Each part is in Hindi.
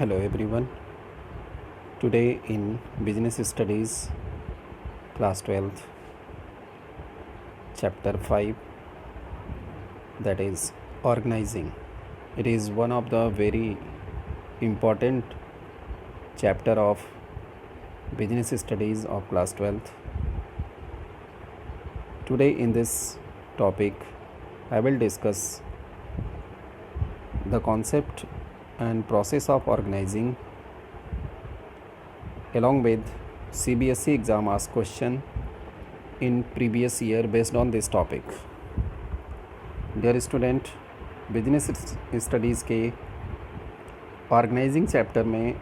Hello everyone. Today in Business Studies class 12th chapter 5, that is organizing. It is one of the very important chapter of Business Studies of class 12th. Today in this topic I will discuss the concept and process of organizing along with CBSE exam asked question in previous year based on this topic. Dear student, business studies के ऑर्गेनाइजिंग चैप्टर में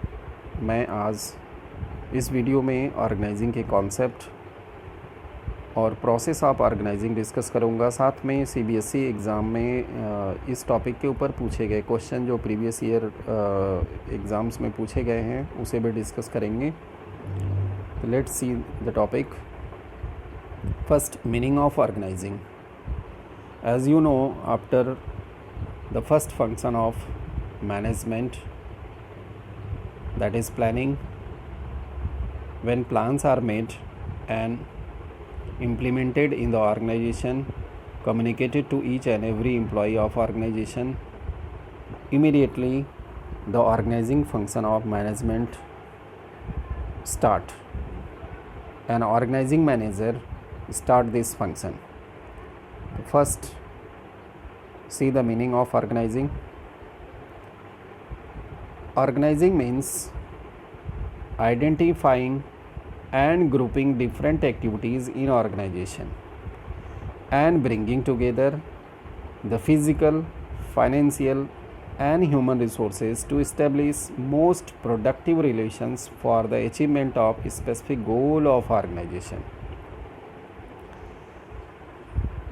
मैं आज इस वीडियो में ऑर्गेनाइजिंग के कॉन्सेप्ट और प्रोसेस ऑफ ऑर्गेनाइजिंग डिस्कस करूंगा। साथ में CBSE एग्ज़ाम में इस टॉपिक के ऊपर पूछे गए क्वेश्चन जो प्रीवियस ईयर एग्ज़ाम्स में पूछे गए हैं उसे भी डिस्कस करेंगे। Let's see the topic. First, meaning of organising. As you know, after the first function of management, that is planning, when plans are made and implemented in the organization, communicated to each and every employee of organization, immediately the organizing function of management start. An organizing manager start this function. First, see the meaning of organizing. Organizing means identifying and grouping different activities in organization and bringing together the physical, financial and human resources to establish most productive relations for the achievement of a specific goal of organization.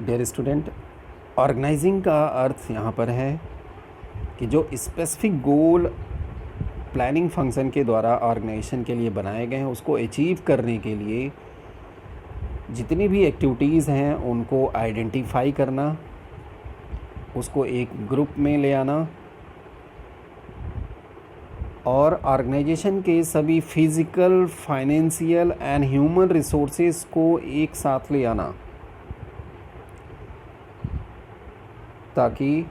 Dear student, organising का अर्थ यहाँ पर है कि जो स्पेसिफिक गोल प्लानिंग फंक्शन के द्वारा ऑर्गेनाइजेशन के लिए बनाए गए हैं उसको अचीव करने के लिए जितनी भी एक्टिविटीज़ हैं उनको आइडेंटिफाई करना, उसको एक ग्रुप में ले आना और ऑर्गेनाइजेशन के सभी physical, financial and human resources को एक साथ ले आना ताकि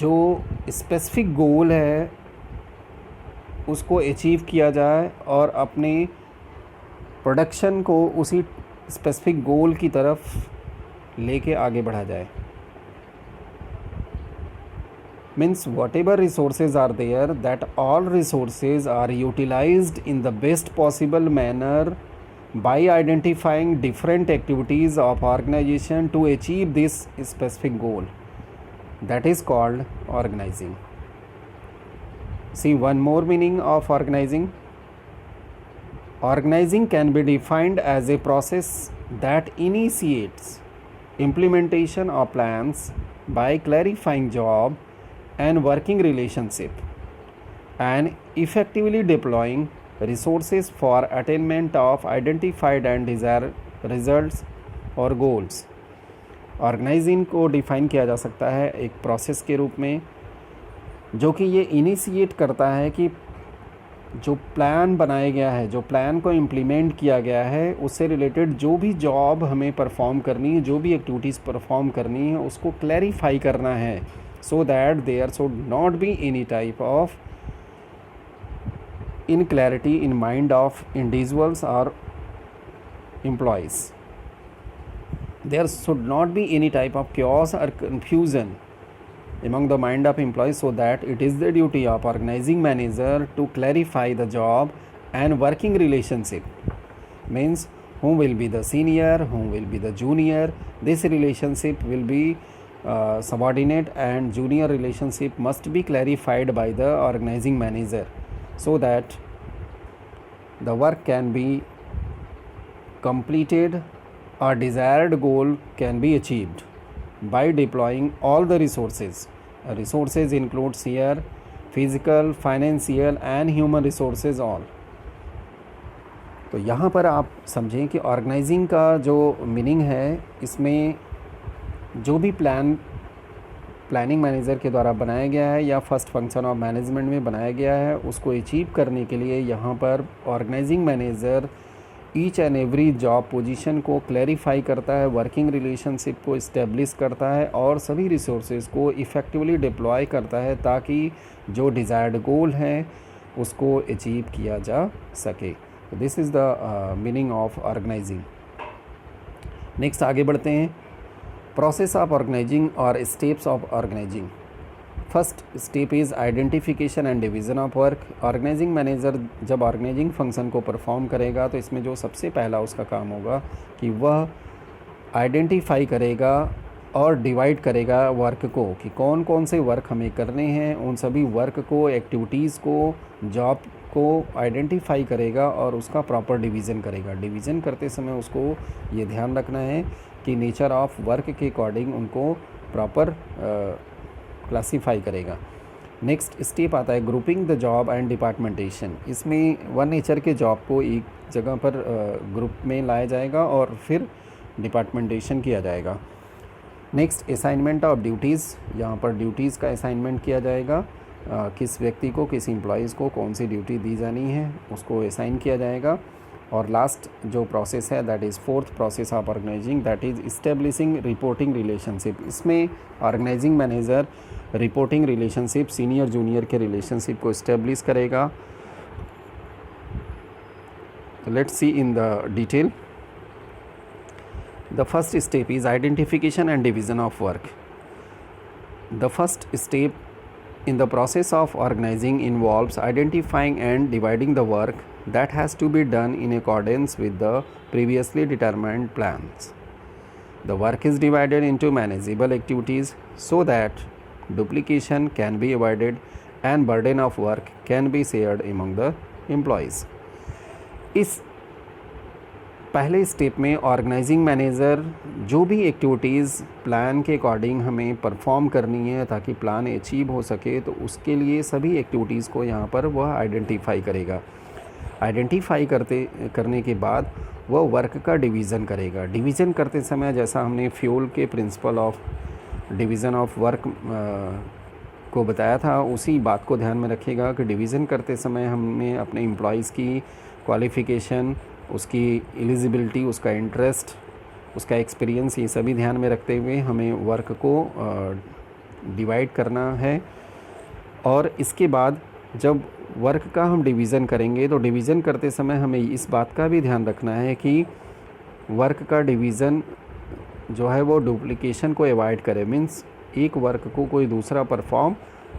जो स्पेसिफिक गोल है उसको अचीव किया जाए और अपने प्रोडक्शन को उसी स्पेसिफिक गोल की तरफ लेके आगे बढ़ा जाए। Means whatever resources are there, that all resources are utilized in the best possible manner by identifying different activities of organization to achieve this specific goal. That is called organizing. See one more meaning of organizing. Organizing can be defined as a process that initiates implementation of plans by clarifying job and working relationship and effectively deploying resources for attainment of identified and desired results or goals. Organizing को डिफ़ाइन किया जा सकता है एक प्रोसेस के रूप में जो कि ये इनिशिएट करता है कि जो प्लान बनाया गया है, जो प्लान को इम्प्लीमेंट किया गया है उससे रिलेटेड जो भी जॉब हमें परफॉर्म करनी है, जो भी एक्टिविटीज़ परफॉर्म करनी है उसको क्लैरिफाई करना है so that there should not be any type of inclarity in mind of individuals or employees. There should not be any type of chaos or confusion among the mind of employees, so that it is the duty of organizing manager to clarify the job and working relationship. Means whom will be the senior, whom will be the junior. This relationship will be subordinate and junior relationship must be clarified by the organizing manager so that the work can be completed or desired goal can be achieved by deploying all the resources. Resources includes here physical, financial and human resources all. तो यहाँ पर आप समझें कि ऑर्गेनाइजिंग का जो मीनिंग है इसमें जो भी प्लानिंग मैनेजर के द्वारा बनाया गया है या फर्स्ट फंक्शन ऑफ मैनेजमेंट में बनाया गया है, उसको अचीव करने के लिए यहाँ पर organizing manager each and every job position को क्लैरिफाई करता है, वर्किंग रिलेशनशिप को इस्टेब्लिश करता है और सभी रिसोर्सेज को इफ़ेक्टिवली डिप्लॉय करता है ताकि जो डिज़ायर्ड गोल है उसको अचीव किया जा सके। This is the meaning of organizing. Next आगे बढ़ते हैं। प्रोसेस ऑफ ऑर्गेनाइजिंग और steps of organizing. First step is identification and division of work. Organizing manager जब ऑर्गेनाइजिंग फंक्शन को परफॉर्म करेगा तो इसमें जो सबसे पहला उसका काम होगा कि वह आइडेंटिफाई करेगा और डिवाइड करेगा वर्क को कि कौन कौन से वर्क हमें करने हैं। उन सभी वर्क को, एक्टिविटीज़ को, जॉब को आइडेंटिफाई करेगा और उसका प्रॉपर डिवीज़न करेगा। डिवीज़न करते समय उसको ये ध्यान रखना है कि नेचर ऑफ वर्क के अकॉर्डिंग उनको प्रॉपर क्लासीफाई करेगा। नेक्स्ट स्टेप आता है ग्रुपिंग द जॉब एंड डिपार्टमेंटेशन। इसमें वन नेचर के जॉब को एक जगह पर ग्रुप में लाया जाएगा और फिर डिपार्टमेंटेशन किया जाएगा। Next assignment of duties. यहाँ पर ड्यूटीज़ का असाइनमेंट किया जाएगा, किस व्यक्ति को, किस एम्प्लॉइज़ को कौन सी ड्यूटी दी जानी है उसको असाइन किया जाएगा। और लास्ट जो प्रोसेस है that is fourth process of organising, that is establishing reporting relationship. इसमें organising manager reporting relationship, senior junior के रिलेशनशिप को इस्टेब्लिश करेगा। Let's see in the detail. The first step is identification and division of work. The first step in the process of organizing involves identifying and dividing the work that has to be done in accordance with the previously determined plans. The work is divided into manageable activities so that duplication can be avoided and burden of work can be shared among the employees. इस पहले स्टेप में ऑर्गेनाइजिंग मैनेजर जो भी एक्टिविटीज़ प्लान के अकॉर्डिंग हमें परफॉर्म करनी है ताकि प्लान अचीव हो सके, तो उसके लिए सभी एक्टिविटीज़ को यहाँ पर वह आइडेंटिफाई करेगा। आइडेंटिफाई करने के बाद वह वर्क का डिवीज़न करेगा। डिवीज़न करते समय जैसा हमने फ्यूल के principle of division of work को बताया था, उसी बात को ध्यान में रखिएगा कि डिवीज़न करते समय हमने अपने एम्प्लॉइज़ की क्वालिफ़िकेशन, उसकी एलिजिबिलिटी, उसका इंटरेस्ट, उसका एक्सपीरियंस, ये सभी ध्यान में रखते हुए हमें वर्क को डिवाइड करना है। और इसके बाद जब वर्क का हम डिवीज़न करेंगे तो डिवीज़न करते समय हमें इस बात का भी ध्यान रखना है कि वर्क का डिवीज़न जो है वो डुप्लीकेशन को अवॉइड करे, मीन्स एक वर्क को कोई दूसरा परफॉर्म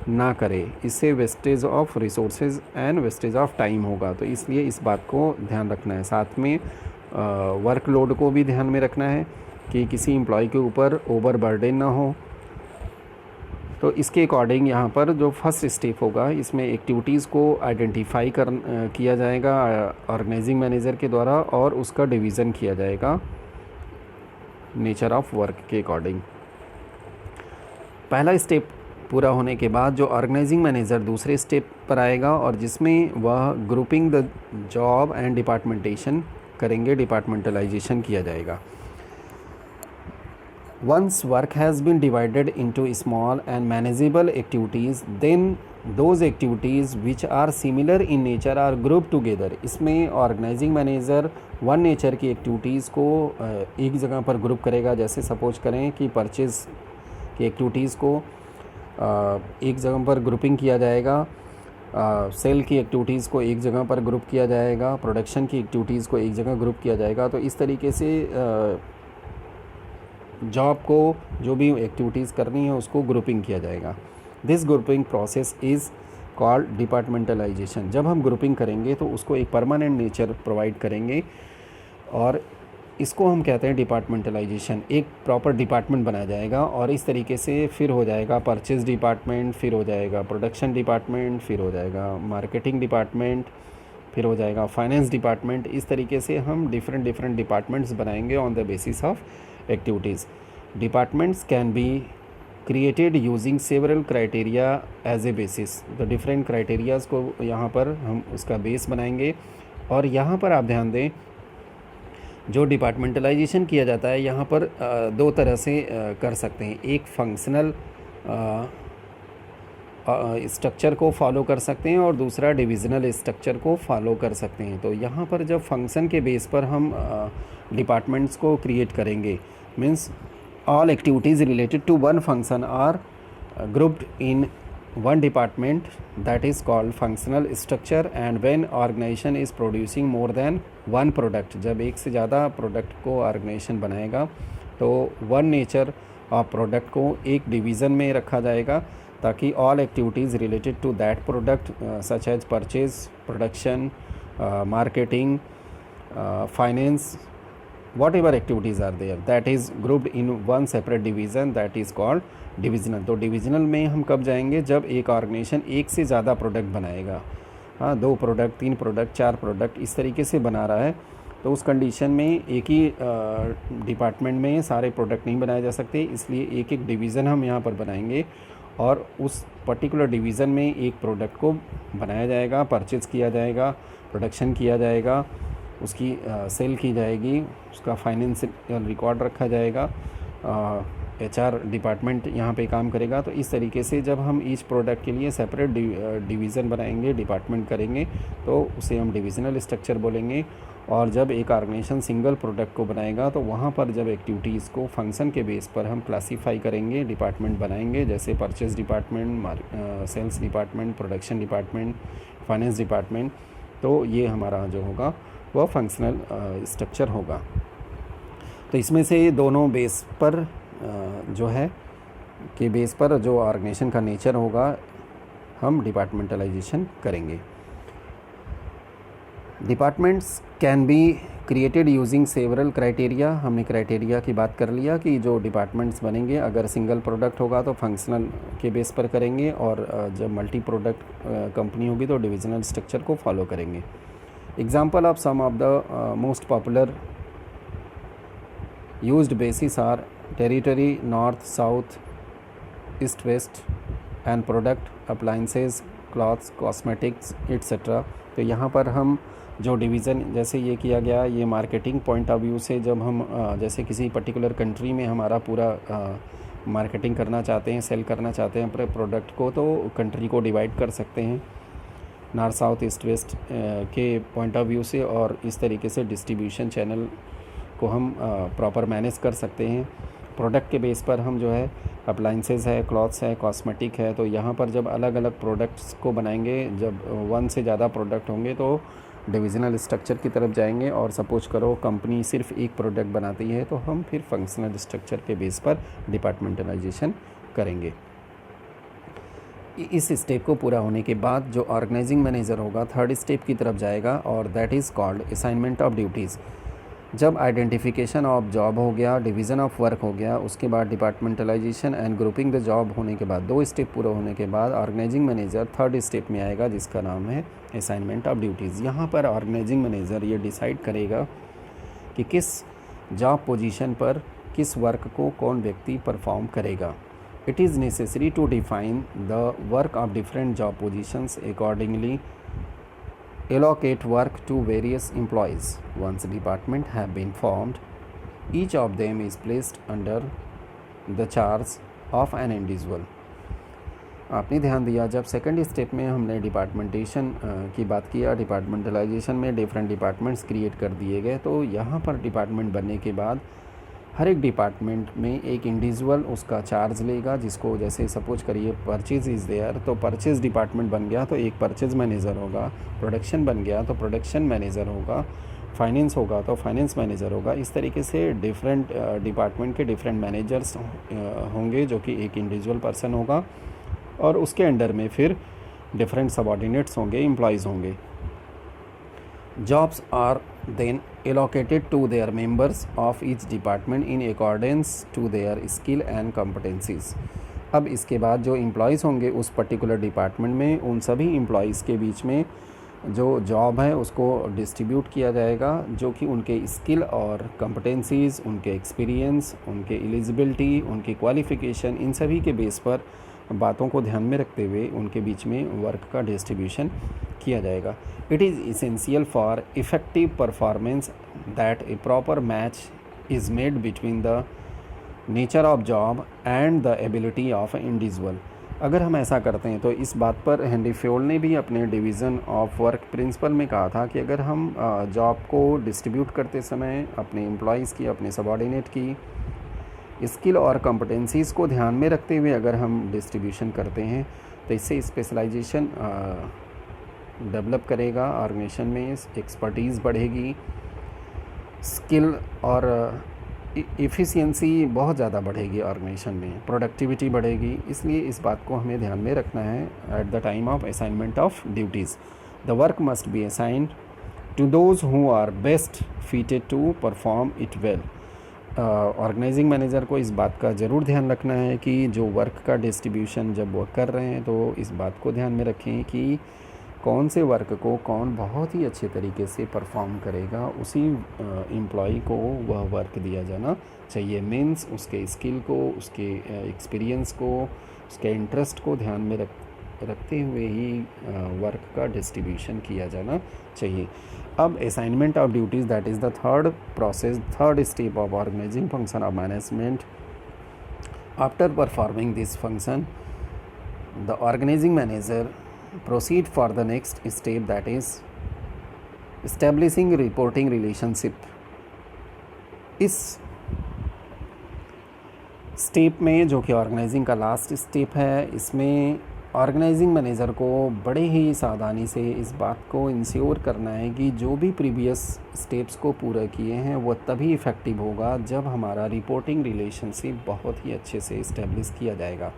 ना करे। इससे wastage of resources and wastage of time होगा, तो इसलिए इस बात को ध्यान रखना है। साथ में वर्कलोड को भी ध्यान में रखना है कि किसी एम्प्लॉय के ऊपर ओवर बर्डन ना हो। तो इसके अकॉर्डिंग यहाँ पर जो फर्स्ट स्टेप होगा इसमें एक्टिविटीज़ को आइडेंटिफाई किया जाएगा ऑर्गेनाइजिंग मैनेजर के द्वारा और उसका डिवीज़न किया जाएगा नेचर ऑफ वर्क के अकॉर्डिंग। पहला स्टेप पूरा होने के बाद जो ऑर्गेनाइजिंग मैनेजर दूसरे स्टेप पर आएगा और जिसमें वह ग्रुपिंग द जॉब एंड डिपार्टमेंटेशन करेंगे, डिपार्टमेंटलाइजेशन किया जाएगा। Once work has been divided into small and manageable activities, then those activities which are similar in nature are grouped together. इसमें ऑर्गेनाइजिंग मैनेजर वन नेचर की एक्टिविटीज़ को एक जगह पर ग्रुप करेगा। जैसे सपोज करें कि परचेज़ की एक्टिविटीज़ को एक जगह पर ग्रुपिंग किया जाएगा, सेल की एक्टिविटीज़ को एक जगह पर ग्रुप किया जाएगा, प्रोडक्शन की एक्टिविटीज़ को एक जगह ग्रुप किया जाएगा। तो इस तरीके से जॉब को जो भी एक्टिविटीज़ करनी है उसको ग्रुपिंग किया जाएगा। This grouping process is called departmentalisation. जब हम ग्रुपिंग करेंगे तो उसको एक परमानेंट नेचर प्रोवाइड करेंगे और इसको हम कहते हैं डिपार्टमेंटलाइजेशन। एक प्रॉपर डिपार्टमेंट बनाया जाएगा और इस तरीके से फिर हो जाएगा परचेज़ डिपार्टमेंट, फिर हो जाएगा प्रोडक्शन डिपार्टमेंट, फिर हो जाएगा मार्केटिंग डिपार्टमेंट, फिर हो जाएगा फाइनेंस डिपार्टमेंट। इस तरीके से हम डिफरेंट डिपार्टमेंट्स बनाएंगे on the basis of activities. Departments can be created using several criteria as a basis. The different criteria को यहाँ पर हम उसका बेस बनाएंगे। और यहाँ पर आप ध्यान दें जो डिपार्टमेंटलाइजेशन किया जाता है यहाँ पर दो तरह से कर सकते हैं। एक फंक्शनल स्ट्रक्चर को फॉलो कर सकते हैं और दूसरा डिविजनल स्ट्रक्चर को फॉलो कर सकते हैं। तो यहाँ पर जब फंक्शन के बेस पर हम डिपार्टमेंट्स को क्रिएट करेंगे, means all activities related to one function are grouped in one department, that is called functional structure. And when organization is producing more than one product, जब एक से ज़्यादा प्रोडक्ट को ऑर्गेनाइजेशन बनाएगा तो वन नेचर ऑफ प्रोडक्ट को एक डिवीज़न में रखा जाएगा ताकि all activities related to that product such as purchase, production, marketing, finance, whatever activities are there, that is grouped in one separate division, that is called divisional. तो डिविजनल में हम कब जाएंगे? जब एक ऑर्गेनाइजेशन एक से ज़्यादा प्रोडक्ट बनाएगा, हाँ 2 प्रोडक्ट, 3 प्रोडक्ट, 4 प्रोडक्ट इस तरीके से बना रहा है, तो उस कंडीशन में एक ही डिपार्टमेंट में सारे प्रोडक्ट नहीं बनाए जा सकते, इसलिए एक एक डिवीज़न हम यहाँ पर बनाएंगे और उस पर्टिकुलर डिवीज़न में एक प्रोडक्ट को बनाया जाएगा, परचेज़ किया जाएगा, प्रोडक्शन किया जाएगा, उसकी सेल की जाएगी, उसका फाइनेंशियल रिकॉर्ड रखा जाएगा, HR डिपार्टमेंट यहाँ पे काम करेगा। तो इस तरीके से जब हम ईच प्रोडक्ट के लिए सेपरेट डिवीज़न बनाएंगे, डिपार्टमेंट करेंगे, तो उसे हम डिविजनल स्ट्रक्चर बोलेंगे। और जब एक ऑर्गेनाइजेशन सिंगल प्रोडक्ट को बनाएगा तो वहाँ पर जब एक्टिविटीज़ को फंक्शन के बेस पर हम क्लासीफाई करेंगे, डिपार्टमेंट बनाएंगे, जैसे purchase department, sales department, production department, finance department, तो ये हमारा जो होगा वह फंक्शनल स्ट्रक्चर होगा। तो इसमें से दोनों बेस पर जो है कि बेस पर जो ऑर्गेनाइजेशन का नेचर होगा हम डिपार्टमेंटलाइजेशन करेंगे। Departments can be created using several criteria. हमने क्राइटेरिया की बात कर लिया कि जो डिपार्टमेंट्स बनेंगे अगर सिंगल प्रोडक्ट होगा तो फंक्शनल के बेस पर करेंगे और जब मल्टी प्रोडक्ट कंपनी होगी तो डिविजनल स्ट्रक्चर को फॉलो करेंगे। Example of some of the most popular used bases are territory, north, south, east, west, and product, appliances, clothes, cosmetics, etc. तो यहाँ पर हम जो डिवीज़न जैसे ये किया गया, ये मार्केटिंग पॉइंट ऑफ व्यू से जब हम जैसे किसी पर्टिकुलर कंट्री में हमारा पूरा मार्केटिंग करना चाहते हैं, सेल करना चाहते हैं अपने प्रोडक्ट को, तो कंट्री को डिवाइड कर सकते हैं नॉर्थ, साउथ, ईस्ट, वेस्ट के पॉइंट ऑफ व्यू से, और इस तरीके से डिस्ट्रीब्यूशन चैनल को हम प्रॉपर मैनेज कर सकते हैं। प्रोडक्ट के बेस पर हम जो है अप्लाइंसेस है, क्लॉथ्स है, कॉस्मेटिक है, तो यहाँ पर जब अलग अलग प्रोडक्ट्स को बनाएंगे, जब वन से ज़्यादा प्रोडक्ट होंगे तो डिविजनल स्ट्रक्चर की तरफ जाएंगे। और सपोज करो कंपनी सिर्फ एक प्रोडक्ट बनाती है तो हम फिर फंक्शनल स्ट्रक्चर के बेस पर डिपार्टमेंटलाइजेशन करेंगे। इस स्टेप को पूरा होने के बाद जो ऑर्गेनाइजिंग मैनेजर होगा थर्ड स्टेप की तरफ जाएगा और that is called assignment of duties. जब आइडेंटिफिकेशन ऑफ जॉब हो गया, डिवीज़न ऑफ वर्क हो गया, उसके बाद departmentalisation and grouping the job होने के बाद 2 स्टेप पूरा होने के बाद ऑर्गेनाइजिंग मैनेजर थर्ड स्टेप में आएगा जिसका नाम है असाइनमेंट ऑफ ड्यूटीज़। यहाँ पर ऑर्गेनाइजिंग मैनेजर ये डिसाइड करेगा कि किस जॉब पोजीशन पर किस वर्क को कौन व्यक्ति परफॉर्म करेगा। It is necessary to define the work of different job positions accordingly, allocate work to various employees. Once department have been formed, each of them is placed under the charge of an individual. आपने ध्यान दिया जब सेकंड स्टेप में हमने डिपार्टमेंटेशन की बात किया, डिपार्टमेंटलाइजेशन में डिफरेंट डिपार्टमेंट्स क्रिएट कर दिए गए, तो यहाँ पर डिपार्टमेंट बनने के बाद हर एक डिपार्टमेंट में एक इंडिविजुअल उसका चार्ज लेगा, जिसको जैसे सपोज करिए परचेज इज़ देयर तो परचेज डिपार्टमेंट बन गया तो एक परचेज मैनेजर होगा, प्रोडक्शन बन गया तो प्रोडक्शन मैनेजर होगा, फाइनेंस होगा तो फाइनेंस मैनेजर होगा। इस तरीके से डिफरेंट डिपार्टमेंट के डिफरेंट मैनेजर्स होंगे जो कि एक इंडिविजुअल पर्सन होगा और उसके अंडर में फिर डिफरेंट सबऑर्डिनेट्स होंगे, एम्प्लॉयज़ होंगे। Jobs are then allocated to their members of each department in accordance to their skill and competencies. अब इसके बाद जो एम्प्लॉयज़ होंगे उस पर्टिकुलर डिपार्टमेंट में, उन सभी एम्प्लॉयज़ के बीच में जो जॉब है उसको डिस्ट्रीब्यूट किया जाएगा जो कि उनके स्किल और कॉम्पिटेंसीज़, उनके एक्सपीरियंस, उनके एलिजिबिलिटी, उनकी क्वालिफ़िकेशन, इन सभी के बेस पर बातों को ध्यान में रखते हुए उनके बीच में वर्क का डिस्ट्रीब्यूशन किया जाएगा। It is essential for effective performance that A proper match is made between the nature of job and the ability of individual. अगर हम ऐसा करते हैं तो इस बात पर हेनरी फ्योल्ड ने भी अपने डिवीज़न ऑफ वर्क प्रिंसिपल में कहा था कि अगर हम जॉब को डिस्ट्रीब्यूट करते समय अपने एम्प्लॉयज़ की, अपने सबॉर्डिनेट की स्किल और कॉम्पिटेंसीज़ को ध्यान में रखते हुए अगर हम डिस्ट्रीब्यूशन करते हैं तो इससे स्पेशलाइजेशन डेवलप करेगा, ऑर्गेनाइजेशन में एक्सपर्टीज़ बढ़ेगी, स्किल और एफिशिएंसी बहुत ज़्यादा बढ़ेगी, ऑर्गेनाइजेशन में प्रोडक्टिविटी बढ़ेगी। इसलिए इस बात को हमें ध्यान में रखना है at the time of assignment of duties. The work must be assigned to those who are best fitted to perform it well. Organizing manager को इस बात का ज़रूर ध्यान रखना है कि जो वर्क का डिस्ट्रीब्यूशन जब वो कर रहे हैं तो इस बात को ध्यान में रखें कि कौन से वर्क को कौन बहुत ही अच्छे तरीके से परफॉर्म करेगा, उसी एम्प्लॉय को वह वर्क दिया जाना चाहिए। मीन्स उसके स्किल को, उसके एक्सपीरियंस को, उसके इंटरेस्ट को ध्यान में रखते हुए ही वर्क का डिस्ट्रीब्यूशन किया जाना चाहिए। अब assignment of duties, that is the third step of organizing function of management. After performing this function the organizing manager proceed for the next step, that is establishing reporting relationship। इस स्टेप में, जो कि ऑर्गेनाइजिंग का लास्ट स्टेप है, इसमें ऑर्गेनाइजिंग मैनेजर को बड़े ही सावधानी से इस बात को इंश्योर करना है कि जो भी प्रीवियस स्टेप्स को पूरा किए हैं वो तभी इफ़ेक्टिव होगा जब हमारा रिपोर्टिंग रिलेशनशिप बहुत ही अच्छे से इस्टेब्लिश किया जाएगा।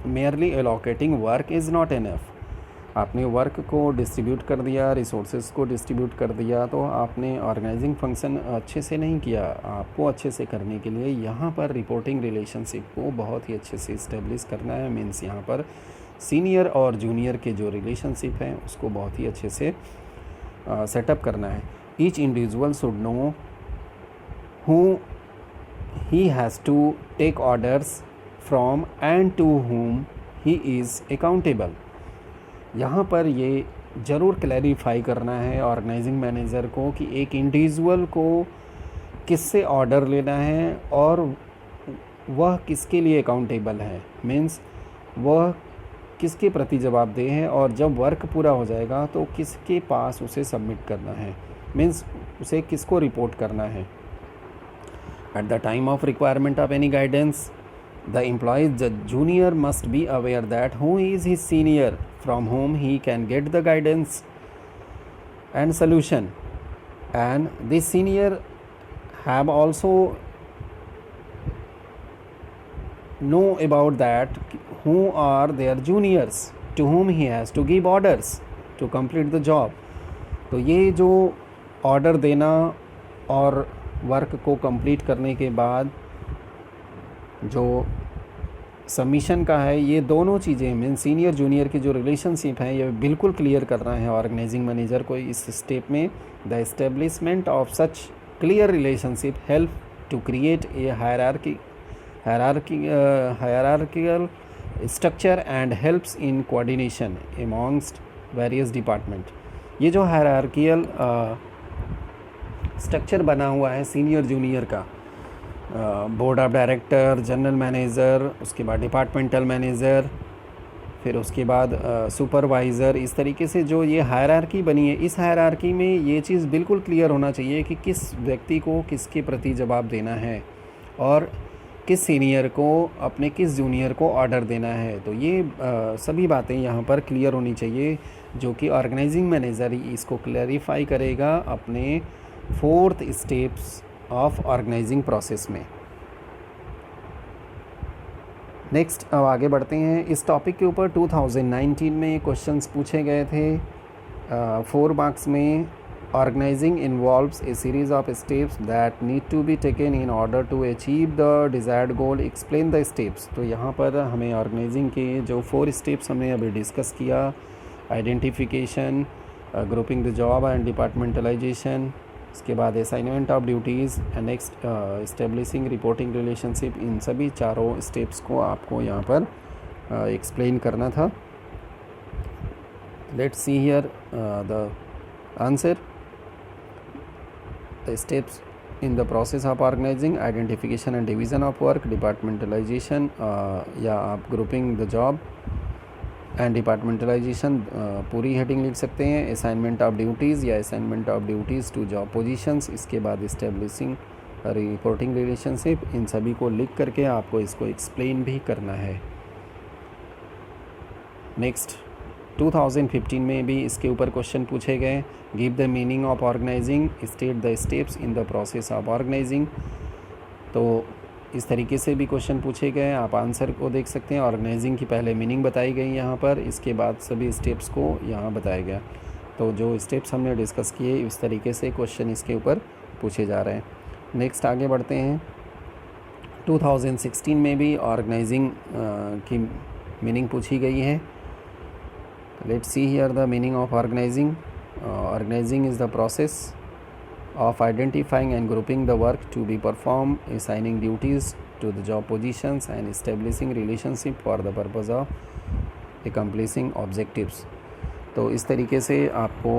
Merely allocating work is not enough. आपने वर्क को डिस्ट्रीब्यूट कर दिया, रिसोर्सेज को डिस्ट्रीब्यूट कर दिया, तो आपने ऑर्गेनाइजिंग फंक्शन अच्छे से नहीं किया। आपको अच्छे से करने के लिए यहाँ पर रिपोर्टिंग रिलेशनशिप को बहुत ही अच्छे से इस्टेब्लिश करना है। मीन्स यहाँ पर सीनियर और जूनियर के जो रिलेशनशिप हैं उसको बहुत ही अच्छे से सेटअप करना है। Each individual should know who he has to take orders from and to whom he is accountable। यहाँ पर ये ज़रूर क्लैरिफाई करना है ऑर्गेनाइजिंग मैनेजर को कि एक इंडिविजुअल को किससे ऑर्डर लेना है और वह किसके लिए अकाउंटेबल है। मीन्स वह किसके प्रति जवाबदेह है और जब वर्क पूरा हो जाएगा तो किसके पास उसे सबमिट करना है। मीन्स उसे किसको रिपोर्ट करना है। At the time of requirement of any guidance the employee, the junior must be aware that who is his senior from whom he can get the guidance and solution, and this senior have also know about that who are their juniors to whom he has to give orders to complete the job। तो ये जो ऑर्डर देना और वर्क को कंप्लीट करने के बाद जो सबमिशन का है, ये दोनों चीज़ें मीन सीनियर जूनियर की जो रिलेशनशिप है ये बिल्कुल क्लियर करना है ऑर्गेनाइजिंग मैनेजर को इस स्टेप में। The establishment of such clear relationship help to create a hierarchical structure and helps in coordination amongst various department. ये जो हायरार्किकल स्ट्रक्चर बना हुआ है सीनियर जूनियर का, board of director, general manager, उसके बाद डिपार्टमेंटल मैनेजर, फिर उसके बाद सुपरवाइज़र, इस तरीके से जो ये हायरार्की बनी है, इस हायरार्की में ये चीज़ बिल्कुल क्लियर होना चाहिए कि किस व्यक्ति को किसके प्रति जवाब देना है और किस सीनियर को अपने किस जूनियर को ऑर्डर देना है। तो ये सभी बातें यहाँ पर क्लियर होनी चाहिए, जो कि ऑर्गेनाइजिंग मैनेजर इसको क्लैरिफाई करेगा अपने 4th steps of organizing process में। नेक्स्ट अब आगे बढ़ते हैं। इस टॉपिक के ऊपर 2019 में क्वेश्चंस पूछे गए थे 4 मार्क्स में। Organizing involves a series of steps that need to be taken in order to achieve the desired goal, explain the steps. तो यहाँ पर हमें ऑर्गेनाइजिंग के जो 4 स्टेप्स हमने अभी डिस्कस किया, identification, grouping the job and departmentalisation, इसके बाद assignment of duties and next establishing reporting relationship, इन सभी चारों स्टेप्स को आपको यहाँ पर एक्सप्लेन करना था। Let's see here the answer. The steps in the process of organizing, identification and division of work, departmentalization या आप grouping the job and departmentalization पूरी हेडिंग लिख सकते हैं, असाइनमेंट ऑफ ड्यूटीज़ या assignment of duties to job positions, इसके बाद इस्टेब्लिशिंग रिपोर्टिंग रिलेशनशिप, इन सभी को लिख करके आपको इसको एक्सप्लेन भी करना है। नेक्स्ट 2015 में भी इसके ऊपर क्वेश्चन पूछे गए। Give the meaning of organizing, state the steps in the process of organizing. तो इस तरीके से भी क्वेश्चन पूछे गए, आप आंसर को देख सकते हैं। ऑर्गेनाइजिंग की पहले मीनिंग बताई गई यहाँ पर, इसके बाद सभी स्टेप्स को यहाँ बताया गया। तो जो स्टेप्स हमने डिस्कस किए इस तरीके से क्वेश्चन इसके ऊपर पूछे जा रहे हैं। नेक्स्ट आगे बढ़ते हैं। 2016 में भी ऑर्गेनाइजिंग की मीनिंग पूछी गई है। Let's see here the meaning of organizing. Organizing is the process of identifying and grouping the work to be performed, assigning duties to the job positions and establishing relationship for the purpose of accomplishing objectives। तो इस तरीके से आपको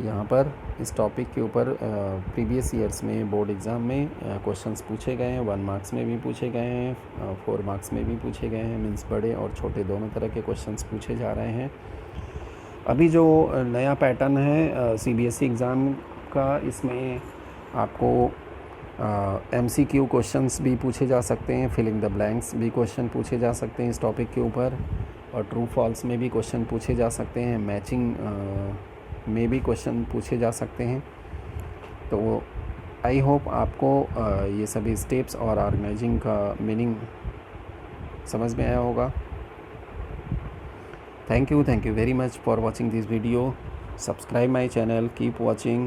यहाँ पर इस टॉपिक के ऊपर प्रीवियस ईयर्स में बोर्ड एग्ज़ाम में क्वेश्चंस पूछे गए हैं। 1 मार्क्स में भी पूछे गए हैं, 4 मार्क्स में भी पूछे गए हैं। मीन्स बड़े और छोटे दोनों तरह के क्वेश्चंस पूछे जा रहे हैं। अभी जो नया पैटर्न है CBSE एग्ज़ाम का, इसमें आपको MCQ क्वेश्चंस भी पूछे जा सकते हैं, फिलिंग द ब्लैंक्स भी क्वेश्चन पूछे जा सकते हैं इस टॉपिक के ऊपर, और ट्रू फॉल्स में भी क्वेश्चन पूछे जा सकते हैं, मैचिंग में भी क्वेश्चन पूछे जा सकते हैं। तो आई होप आपको ये सभी स्टेप्स और ऑर्गेनाइजिंग का मीनिंग समझ में आया होगा। Thank you very much for watching this video. Subscribe my channel, keep watching